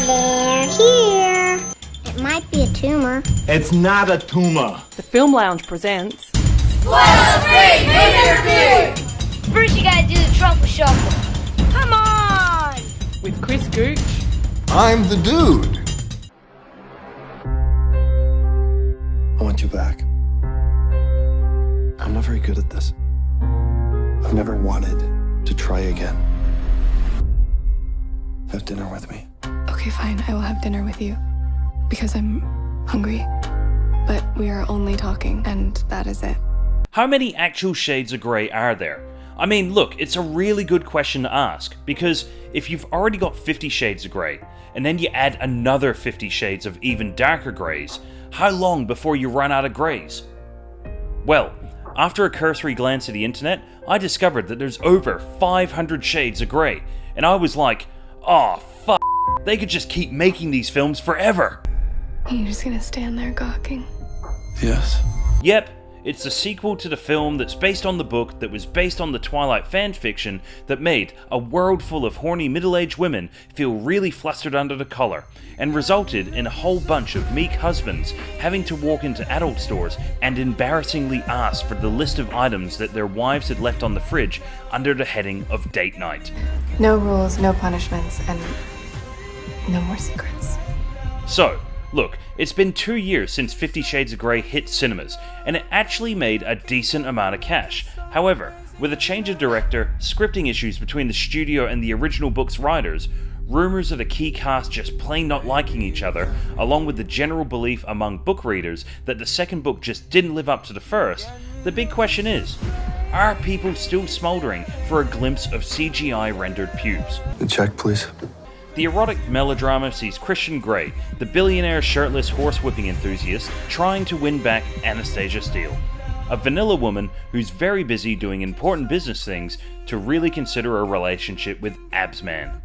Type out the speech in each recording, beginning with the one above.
They're here. It might be a tumor. It's not a tumor. The Film Lounge presents... Spoiler Free Movie Review! First you gotta do the truffle shuffle. Come on! with Chris Gooch. I'm the dude. I want you back. I'm not very good at this. I've never wanted to try again. Have dinner with me. Okay, fine. I will have dinner with you. Because I'm hungry. But we are only talking, and that is it. How many actual shades of grey are there? I mean, look, it's a really good question to ask, because if you've already got 50 shades of grey, and then you add another 50 shades of even darker greys, how long before you run out of greys? Well, after a cursory glance at the internet, I discovered that there's over 500 shades of grey, and I was like, oh fuck, they could just keep making these films forever. You're just gonna stand there gawking? Yes. Yep, it's the sequel to the film that's based on the book that was based on the Twilight fanfiction that made a world full of horny middle-aged women feel really flustered under the collar, and resulted in a whole bunch of meek husbands having to walk into adult stores and embarrassingly ask for the list of items that their wives had left on the fridge under the heading of date night. No rules, no punishments, and no more secrets. So, look, it's been 2 years since 50 Shades of Grey hit cinemas, and it actually made a decent amount of cash. However, with a change of director, scripting issues between the studio and the original book's writers, rumours of the key cast just plain not liking each other, along with the general belief among book readers that the second book just didn't live up to the first, the big question is, are people still smouldering for a glimpse of CGI-rendered pubes? The check, please. The erotic melodrama sees Christian Grey, the billionaire shirtless horse-whipping enthusiast, trying to win back Anastasia Steele, a vanilla woman who's very busy doing important business things to really consider a relationship with Abs Man.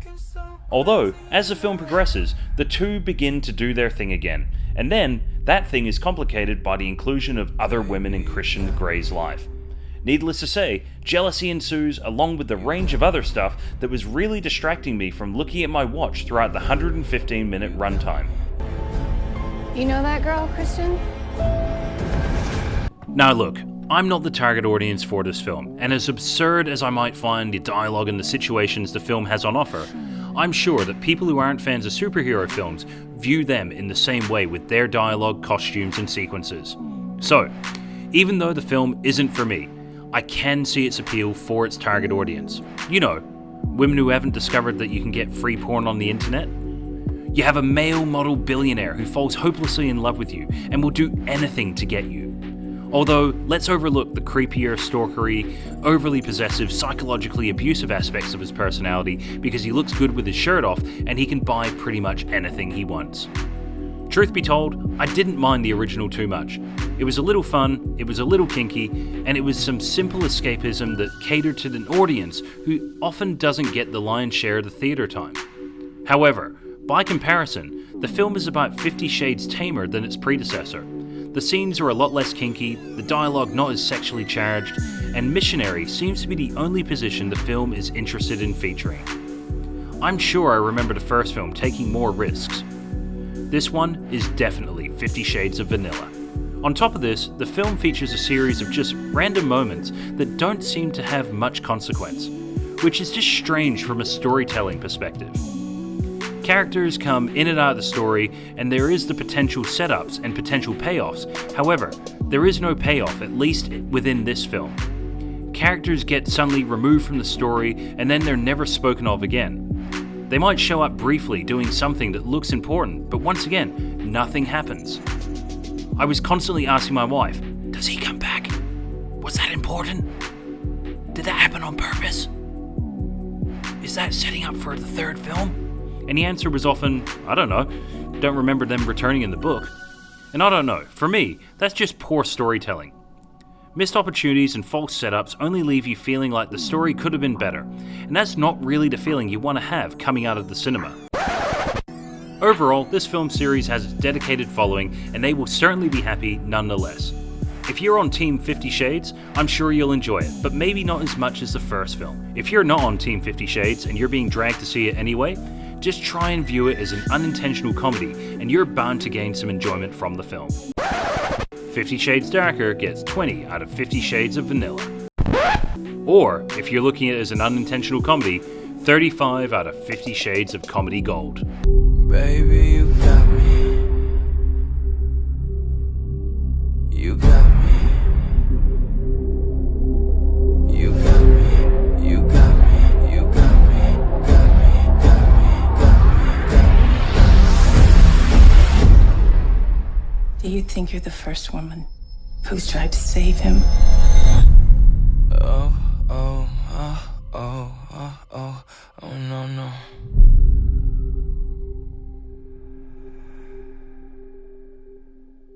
Although, as the film progresses, the two begin to do their thing again, and then that thing is complicated by the inclusion of other women in Christian Grey's life. Needless to say, jealousy ensues along with the range of other stuff that was really distracting me from looking at my watch throughout the 115-minute runtime. You know that girl, Christian? Now look, I'm not the target audience for this film, and as absurd as I might find the dialogue and the situations the film has on offer, I'm sure that people who aren't fans of superhero films view them in the same way with their dialogue, costumes, and sequences. So, even though the film isn't for me, I can see its appeal for its target audience. You know, women who haven't discovered that you can get free porn on the internet. You have a male model billionaire who falls hopelessly in love with you and will do anything to get you. Although, let's overlook the creepier, stalkery, overly possessive, psychologically abusive aspects of his personality because he looks good with his shirt off and he can buy pretty much anything he wants. Truth be told, I didn't mind the original too much. It was a little fun, it was a little kinky, and it was some simple escapism that catered to an audience who often doesn't get the lion's share of the theatre time. However, by comparison, the film is about 50 shades tamer than its predecessor. The scenes are a lot less kinky, the dialogue not as sexually charged, and missionary seems to be the only position the film is interested in featuring. I'm sure I remember the first film taking more risks. This one is definitely 50 Shades of Vanilla. On top of this, the film features a series of just random moments that don't seem to have much consequence, which is just strange from a storytelling perspective. Characters come in and out of the story, and there is the potential setups and potential payoffs. However, there is no payoff, at least within this film. Characters get suddenly removed from the story, and then they're never spoken of again. They might show up briefly doing something that looks important, but once again, nothing happens. I was constantly asking my wife, does he come back? Was that important? Did that happen on purpose? Is that setting up for the third film? And the answer was often, I don't know, don't remember them returning in the book. And I don't know, for me, that's just poor storytelling. Missed opportunities and false setups only leave you feeling like the story could have been better, and that's not really the feeling you want to have coming out of the cinema. Overall, this film series has its dedicated following, and they will certainly be happy nonetheless. If you're on Team 50 Shades, I'm sure you'll enjoy it, but maybe not as much as the first film. If you're not on Team 50 Shades and you're being dragged to see it anyway, just try and view it as an unintentional comedy, and you're bound to gain some enjoyment from the film. 50 Shades Darker gets 20 out of 50 Shades of Vanilla. Or, if you're looking at it as an unintentional comedy, 35 out of 50 Shades of Comedy Gold. Baby, you got me. You got me. You got me. You got me. You got me. Got me. Got me. Got me. Do you think you're the first woman who's tried to save him?